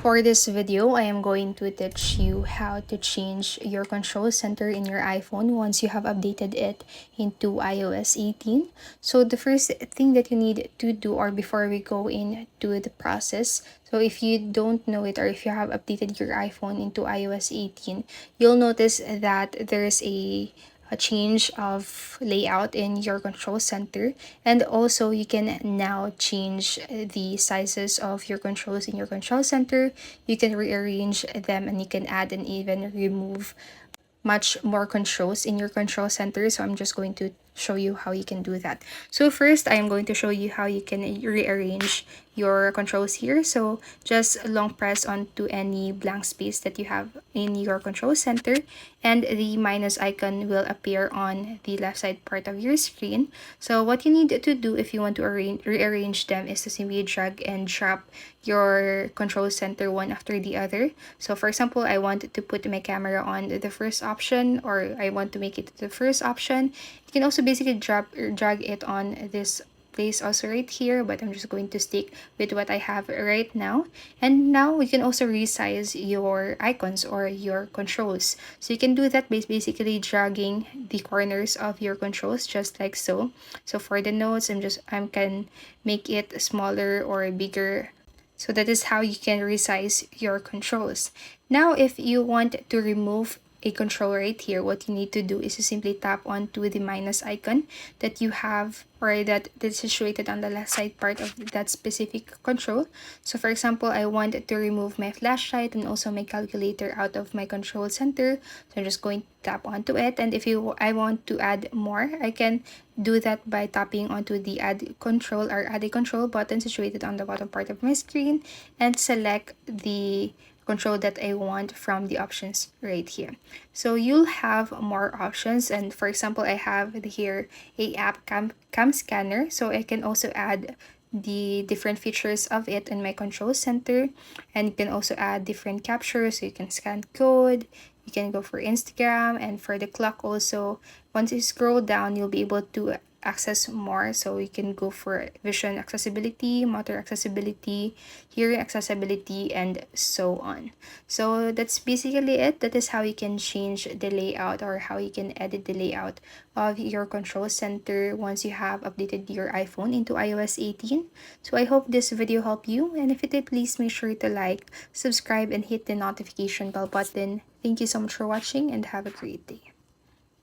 For this video, I am going to teach you how to change your control center in your iPhone once you have updated it into iOS 18. So the first thing that you need to do, or before we go into the process, so if you don't know it or if you have updated your iPhone into iOS 18, you'll notice that there's a change of layout in your control center, and also you can now change the sizes of your controls in your control center. You can rearrange them and you can add and even remove much more controls in your control center. So I'm just going to show you how you can do that. So first, I am going to show you how you can rearrange your controls here. So just long press onto any blank space that you have in your control center, and the minus icon will appear on the left side part of your screen. So what you need to do if you want to rearrange them is to simply drag and drop your control center one after the other. So for example, I want to put my camera on the first option, or I want to make it the first option. You can also basically drag it on this place also right here, but I'm just going to stick with what I have right now. And now we can also resize your icons or your controls. So you can do that by basically dragging the corners of your controls just like so. So for the notes, I can make it smaller or bigger. So that is how you can resize your controls. Now, if you want to remove a control right here, what you need to do is to simply tap onto the minus icon that you have, or that is situated on the left side part of that specific control. So for example, I want to remove my flashlight and also my calculator out of my control center. So I'm just going to tap onto it. And if I want to add more, I can do that by tapping onto the add control or add a control button situated on the bottom part of my screen, and select the control that I want from the options right here. So you'll have more options, and for example, I have here a app cam scanner, so I can also add the different features of it in my control center. And you can also add different captures, so you can scan code, you can go for Instagram, and for the clock also, once you scroll down, you'll be able to access more. So you can go for vision accessibility, motor accessibility, hearing accessibility, and so on. So that's basically it. That is how you can change the layout, or how you can edit the layout of your control center once you have updated your iPhone into iOS 18. So I hope this video helped you, and if it did, please make sure to like, subscribe, and hit the notification bell button. Thank you so much for watching, and have a great day.